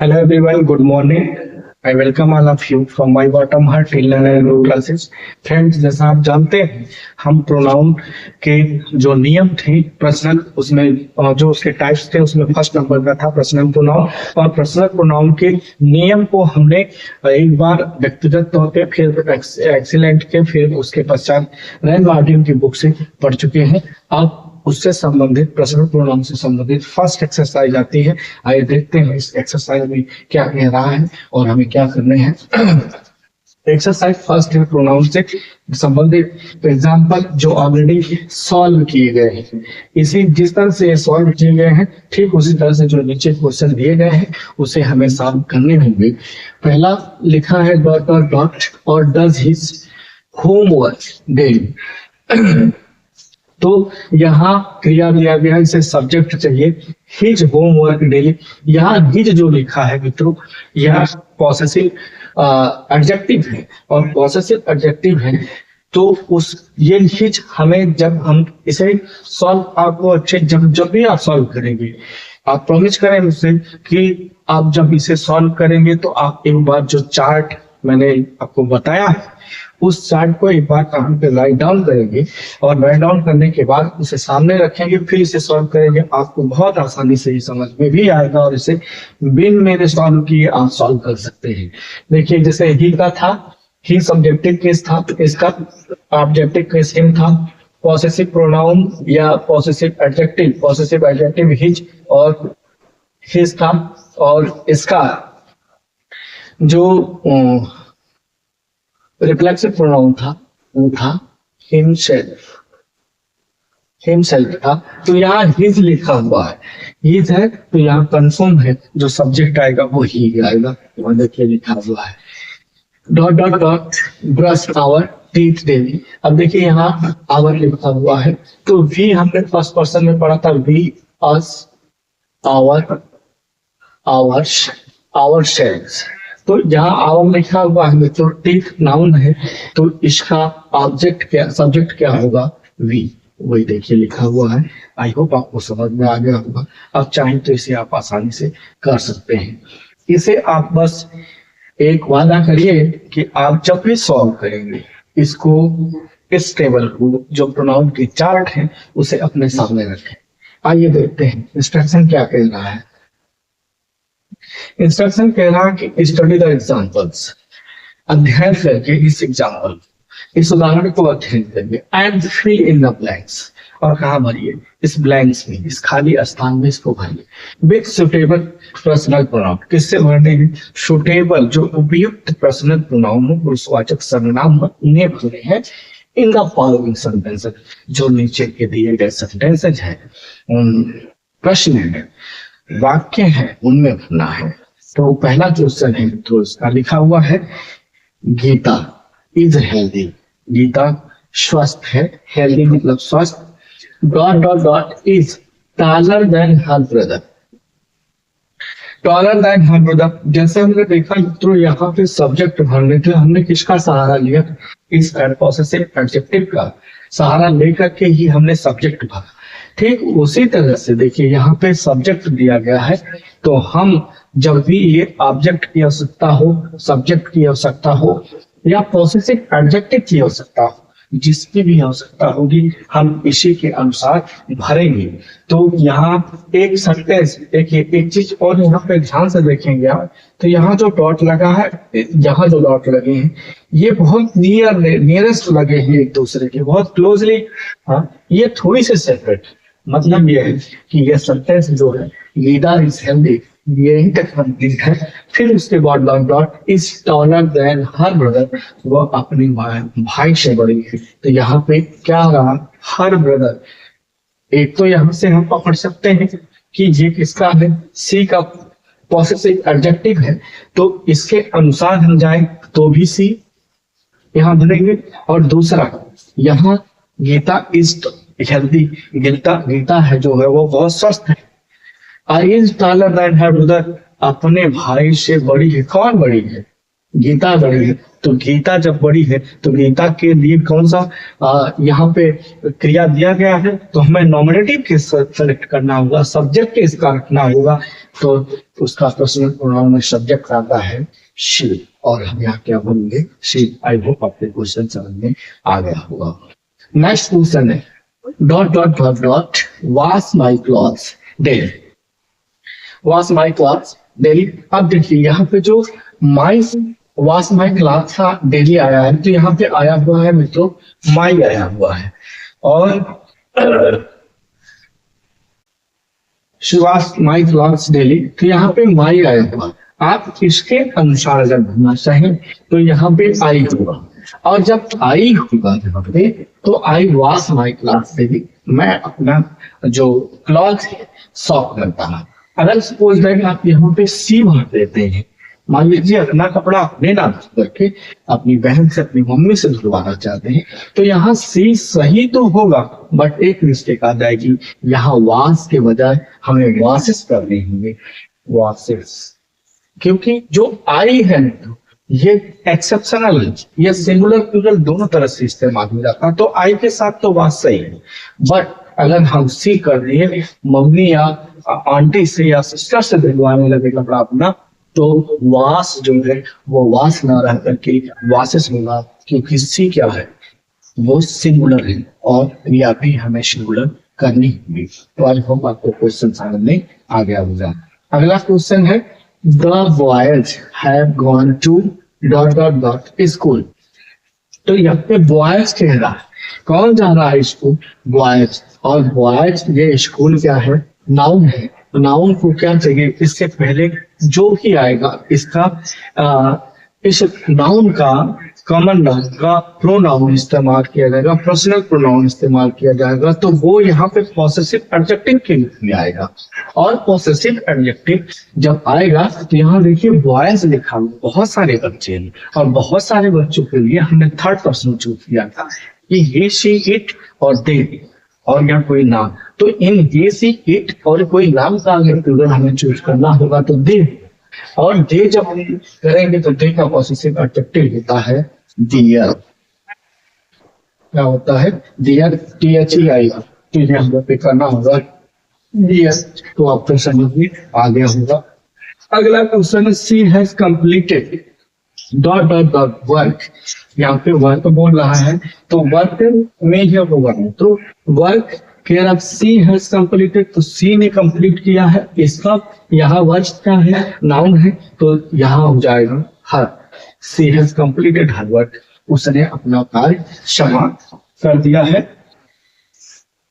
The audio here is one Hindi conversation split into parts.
Hello everyone, good morning. I welcome all of you from my bottom heart till learner and Grow classes. Friends, जैसा आप जानते हैं हम प्रोनाउन के जो नियम थे पर्सनल उसमें जो उसके टाइप्स थे उसमें फर्स्ट नंबर का था पर्सनल प्रोनाउन। और पर्सनल प्रोनाउन के नियम को हमने एक बार व्यक्तिगत तौर पे फिर एक्सीलेंट के फिर उसके पश्चात रैन मार्टिन की बुक से पढ़ चुके हैं। अब उससे संबंधित पर्सनल प्रोनाउन से संबंधित फर्स्ट एक्सरसाइज आती है। आइए देखते हैं इस एक्सरसाइज में क्या कह रहा है और हमें क्या करने हैं। एक्सरसाइज फर्स्ट है प्रोनाउन से संबंधित एग्जाम्पल जो ऑलरेडी सॉल्व किए गए हैं। इसी जिस तरह से सॉल्व किए गए हैं ठीक उसी तरह से जो नीचे क्वेश्चन दिए गए हैं उसे हमें सॉल्व करने होंगे। पहला लिखा है डॉट डॉट डॉट और डज हिज होमवर्क डेली। तो यहाँ क्रिया दिया गया है, इसे सब्जेक्ट चाहिए हिज होमवर्क डेली। यहाँ हिज जो लिखा है मित्रों यह पॉसेसिव एडजेक्टिव है और पॉसेसिव एडजेक्टिव है तो उस ये हिज हमें जब हम इसे सॉल्व आपको अच्छे जब भी आप सॉल्व करेंगे आप प्रॉमिस करें मुझसे कि आप जब इसे सॉल्व करेंगे तो आप एक बार जो चार्ट मैंने आपको बताया है उस चार्ट को एक बार कहीं पे राइट डाउन करेंगे और राइट डाउन करने के बाद उसे सामने रखेंगे फिर इसे सॉल्व करेंगे। आपको बहुत आसानी से ये समझ में भी आएगा और इसे बिन मेरे सॉल्व किए आप सॉल्व कर सकते हैं। देखिए जैसे ही का था ही सब्जेक्टिव केस था, इसका ऑब्जेक्टिव केस हिम था। पॉसेसिव प्रोनाउन या पॉसेसिव एडजेक्टिव हिज और हिज था और इसका जो रिफ्लेक्सिव प्रोनाउन था वो था हिमसेल्फ था। तो यहाँ हिज लिखा हुआ है, हिज है तो यहाँ कंफर्म है जो सब्जेक्ट आएगा वो ही आएगा। वहां देखिए लिखा हुआ है dot dot dot brush our teeth daily. अब देखिए यहाँ आवर लिखा हुआ है तो वी हमने फर्स्ट पर्सन में पढ़ा था वी अस आवर शेल्स। तो यहाँ आवर लिखा हुआ है तो टीथ नाउन है तो इसका सब्जेक्ट क्या होगा वी। वही देखिए लिखा हुआ है। आई होप आपको समझ में आ गया होगा। अब चाहें तो इसे आप आसानी से कर सकते हैं। इसे आप बस एक वादा करिए कि आप जब भी सॉल्व करेंगे इसको इस टेबल को जो प्रोनाउन की चार्ट है उसे अपने सामने रखें। आइए देखते हैं इंस्ट्रक्शन क्या कह रहा है। इंस्ट्रक्शन कह रहा है कि स्टडी द एग्जाम्पल्स, अध्ययन करके इस उदाहरण को अध्ययन करिए and fill in the blanks और कहा भरिए इस ब्लैंक्स में इस खाली स्थान में इसको भरिए विद सुटेबल पर्सनल प्रोनाउन। किससे भरने हैं? सुटेबल जो उपयुक्त पर्सनल प्रोनाउन हो पुरुषवाचक सर्वनाम उन्हें भरने हैं इन द फॉलोइंग सेंटेंसेस जो नीचे के दिए गए सेंटेंसेस है प्रश्न है वाक्य है उनमें भरना है। तो पहला क्वेश्चन है तो इसका लिखा हुआ है गीता इज हेल्दी। गीता स्वस्थ है, हेल्दी मतलब स्वस्थ। Dot dot dot is taller than her brother. Taller than her brother जैसे हमने देखा मित्रों यहाँ पे सब्जेक्ट भरने थे हमने किसका सहारा लिया? इस पॉसेसिव एडजेक्टिव का सहारा लेकर के ही हमने सब्जेक्ट भरा। ठीक उसी तरह से देखिए यहाँ पे सब्जेक्ट दिया गया है तो हम जब भी ये ऑब्जेक्ट की आवश्यकता हो, सब्जेक्ट की आवश्यकता हो या पॉसेसिव एडजेक्टिव की आवश्यकता हो, जिसकी भी आवश्यकता होगी हम इसी के अनुसार भरेंगे। तो यहाँ एक सेंटेंस देखिए एक चीज और यहाँ पे ध्यान से देखेंगे आप तो यहाँ जो डॉट लगा है यहाँ जो डॉट लगे हैं ये बहुत नियरेस्ट लगे हैं एक दूसरे के बहुत क्लोजली। हाँ ये थोड़ी सी सेपरेट मतलब ये है कि ये सेंटेंस जो है गीता इज हेल्दी यही तक कंप्लीट है। फिर उसके बाद dot dot is taller than her brother वो अपने भाई से बड़ी है। तो यहाँ पे क्या रहा हर ब्रदर। एक तो यहाँ से हम पकड़ सकते हैं कि ये किसका है सी का पॉसेसिव एडजेक्टिव है तो इसके अनुसार हम जाए तो भी सी यहाँ भरेंगे। और दूसरा यहाँ गीता इज हेल्दी गीता है जो है वो बहुत स्वस्थ है। I is taller than her brother अपने भाई से बड़ी है। कौन बड़ी है? गीता बड़ी है, तो गीता जब बड़ी है तो गीता के लिए कौन सा यहाँ पे क्रिया दिया गया है, तो हमें नॉमिनेटिव केस सेलेक्ट करना होगा, सब्जेक्ट केस का रखना होगा। तो उसका पर्सनल प्रोनाउन में सब्जेक्ट आता है शी, और हम यहाँ क्या बोलेंगे, शी। आई होप आपके क्वेश्चन समझ में आ गया होगा। नेक्स्ट क्वेश्चन है dot dot dot dot wash my clothes daily, wash my clothes daily. अब देखिए यहाँ पे जो माई वॉश माई क्लॉथ था डेली आया है, तो यहाँ पे आया हुआ है मित्रों माई आया हुआ है, और वॉश माई क्लॉथ्स डेली, तो यहाँ पे माई आया हुआ है। आप इसके अनुसार अगर भरना चाहें तो यहाँ पे आई होगा, और जब आई होगा यहाँ पे तो आई वॉश माई क्लॉथ्स डेली, मैं अपना जो क्लॉथ है सॉफ्ट करता है। अगर सपोज दैट आप यहाँ पे सी भर देते हैं, मान लीजिए अपना कपड़ा अपने नाम करके अपनी बहन से अपनी मम्मी से धुलवाना चाहते हैं, तो यहाँ सी सही तो होगा, बट एक मिस्टेक आ जाएगी, यहाँ वॉश के बजाय हमें वॉशेस करने होंगे, वॉशेस। क्योंकि जो आई है ये एक्सेप्शनल है, ये सिंगुलर प्लूरल दोनों तरह से इस्तेमाल हो जाता है, तो आई के साथ तो वॉश सही है, बट अगर हम सी कर दिए, मम्मी या आंटी से या सिस्टर से धुलवाने लगे कपड़ा अपना, तो वास जो है वो वास ना रह करके वासेस होगा, क्योंकि सी क्या है, वो सिंगुलर है और क्रिया भी हमें सिंगुलर करनी होगी। तो आज हम आपको क्वेश्चन समझ में आ गया होगा। अगला क्वेश्चन है the boys have gone to dot dot dot school. तो यहाँ पे बॉयज कह रहा है, कौन जा रहा है स्कूल, बॉयज। और बॉयज ये स्कूल क्या है, नाउन है। नाउन को क्या चाहिए, इससे पहले जो भी आएगा इसका इस नाउन का कॉमन नाउन का प्रोनाउन इस्तेमाल किया जाएगा, पर्सनल प्रोनाउन इस्तेमाल किया जाएगा, तो वो यहाँ पे पॉसेसिव एडजेक्टिव के रूप में आएगा। और पॉसेसिव एडजेक्टिव जब आएगा तो यहाँ देखिए बॉयज लिखा हुआ, बहुत सारे बच्चे हैं, और बहुत सारे बच्चों के लिए हमने थर्ड पर्सन चूज किया था कि ये शी इट और दे, और यहाँ कोई नाम, तो इन ये सी इट और कोई नाम का अगर प्लूरल हमें चूज करना होगा तो दे, और दे जब हम करेंगे तो दे का पॉसेसिव एडजेक्टिव होता है डियर। क्या होता है, डियर, THE आएगा, तो ये हमें पे करना होगा डियर, तो आपको समझ में आ गया होगा। अगला क्वेश्चन है she has completed dot dot dot work. यहाँ पे वर्क बोल रहा है, तो वर्क में ही होगा, तो work care of she has completed, तो सी ने कंप्लीट किया है, इसका यहाँ वर्क क्या है, नाउन है, तो यहाँ हो जाएगा हर। सी हैज कंप्लीटेड हर वर्क, उसने अपना कार्य समाप्त कर दिया है।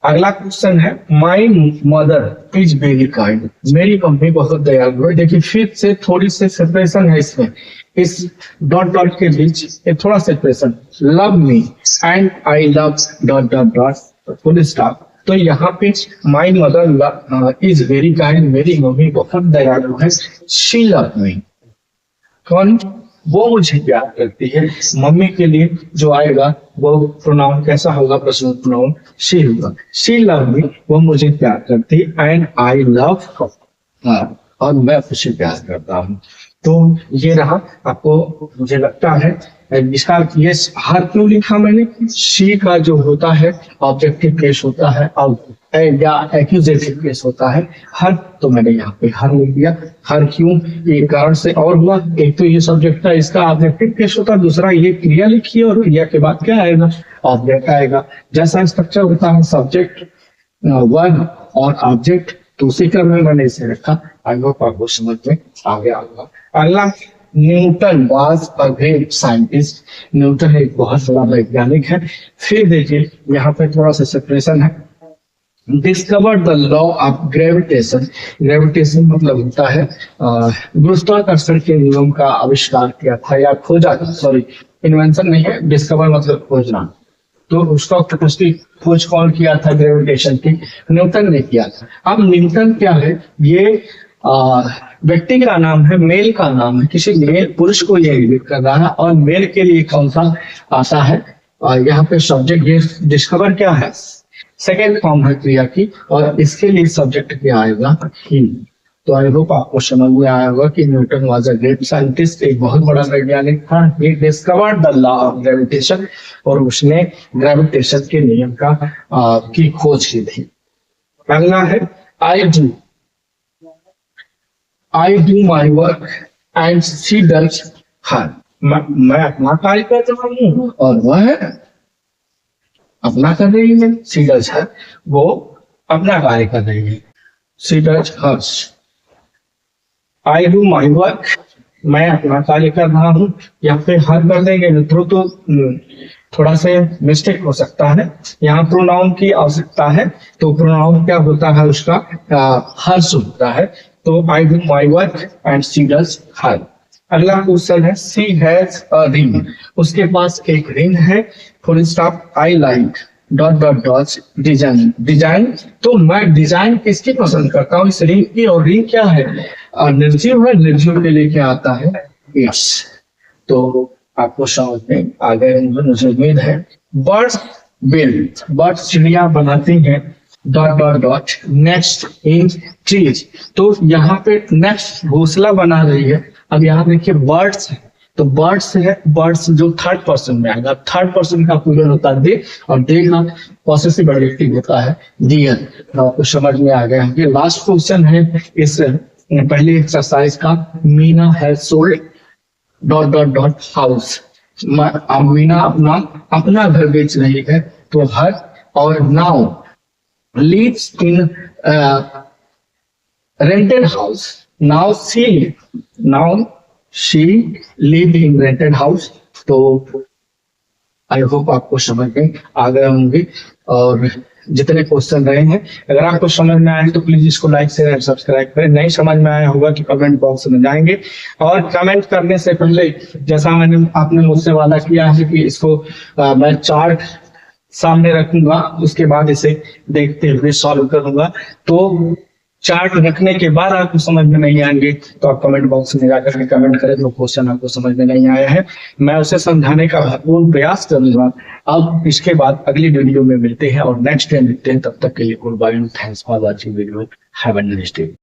अगला क्वेश्चन है my mother is very kind. मेरी मम्मी बहुत दयालु है। देखिए फिर से थोड़ी सी सेपरेशन है इसमें, इस डॉट डॉट के बीच ये थोड़ा separation, love me and I love dot dot dot full stop. तो यहाँ पे my mother is very kind, मेरी मम्मी बहुत दयालु है। शी लव मी, कौन, वो मुझे प्यार करती है। मम्मी के लिए जो आएगा वो प्रोनाउन कैसा होगा, पर्सनल प्रोनाउन शी होगा। शी लव मी, वो मुझे प्यार करती है, एंड आई लव हर, और मैं उसे प्यार करता हूँ। तो ये रहा, आपको मुझे लगता है इसका ये हर क्यों लिखा मैंने, शी का जो होता है ऑब्जेक्टिव केस होता है या एक्यूजेटिव केस होता है हर, तो मैंने यहाँ पे हर लिख दिया। हर क्यों, ये कारण से और हुआ, एक तो ये सब्जेक्ट था, इसका ऑब्जेक्टिव केस होता है, दूसरा ये क्रिया लिखी है, और क्रिया के बाद क्या आएगा, ऑब्जेक्ट आएगा। जैसा स्ट्रक्चर होता है सब्जेक्ट वर्ब और ऑब्जेक्ट, तो उसी क्रम में मैंने इसे रखा। आई होप आपको समझ में आ गया होगा। अगला, Newton was a great scientist. Newton एक बहुत बड़ा वैज्ञानिक है। फिर देखिए यहाँ पे थोड़ा सा सेपरेशन है, discover the law of gravitation. Gravitation मतलब होता है गुरुत्वाकर्षण के नियम का आविष्कार किया था या खोजा था, सॉरी इन्वेंशन नहीं है, डिस्कवर मतलब खोजना। तो उसका उसकी खोज कौन किया था, ग्रेविटेशन की, न्यूटन ने किया था। अब न्यूटन क्या है, ये व्यक्ति का नाम है, मेल का नाम है, किसी मेल पुरुष को ये इंगित कर रहा है। और मेल के लिए कौन सा आता है, यहाँ पे सब्जेक्ट, ये डिस्कवर क्या है, सेकेंड फॉर्म है क्रिया की, और इसके लिए सब्जेक्ट क्या आएगा, ही। तो आई होप आपको समझ में आया होगा कि Newton was a great scientist, एक बहुत बड़ा वैज्ञानिक था। He discovered the law of gravitation, और उसने ग्रेविटेशन के नियम की खोज की थी। अगला है आई do my work and she does her. मैं अपना कार्य कर रहा हूँ और वह अपना कर रही है। शी डज हर, वो अपना कार्य कर रही है। She does hers. I do my work, मैं अपना कार्य कर रहा हूँ, या फिर हर कर देंगे मित्रों तो थोड़ा सा मिस्टेक हो सकता है। यहाँ प्रोनाउन की आवश्यकता है, तो प्रोनाउन क्या होता है उसका, हर्स होता है। तो आई do my work and she does her. अगला क्वेश्चन है सी हैज अ रिंग, उसके पास एक रिंग है। Full stop I like dot dot dot design. Design, तो मैं डिजाइन किसकी पसंद करता हूँ, इस रिंग की। और रिंग क्या है, निर्जीव है, निर्जीव के लिए क्या आता है, इट्स। तो आपको समझ में आ गए मुझे उम्मीद है। बर्ड्स बिल्ड, बर्ड्स चिड़िया बनाती हैं। Dot dot dot next in trees, तो यहाँ पे नेक्स्ट घोंसला बना रही है। अब यहाँ देखिए बर्ड्स, तो बर्ड्स है, बर्ड्स जो थर्ड पर्सन में आएगा। थर्ड पर्सन का प्लूरल होता है दे, और दे का पॉसेसिव एडजेक्टिव होता है डियर। आपको समझ में आ गया है। लास्ट क्वेश्चन है इस पहले एक्सरसाइज का, Meena has sold dot dot dot house. Meena अपना घर बेच रही है, तो हर, और now lives in rented house. Now she live in rented house. तो आई होप आपको समझ में आ गए होंगे, और जितने क्वेश्चन रहे हैं, अगर आपको समझ में आए तो प्लीज इसको लाइक शेयर एंड सब्सक्राइब करें। नहीं समझ में आया होगा कि कमेंट बॉक्स में जाएंगे, और कमेंट करने से पहले जैसा आपने मुझसे वादा किया है कि इसको मैं चार्ट सामने रखूंगा, उसके बाद इसे देखते हुए सॉल्व करूंगा। तो चार्ट रखने के बाद आपको समझ में नहीं आएंगे तो आप कमेंट बॉक्स में जाकर के कमेंट करें जो क्वेश्चन आपको समझ में नहीं आया है, मैं उसे समझाने का भरपूर प्रयास करूंगा। अब इसके बाद अगली वीडियो में मिलते हैं और नेक्स्ट टाइम मिलते हैं। तब तक के लिए good bye, thanks for watching video, have a nice day.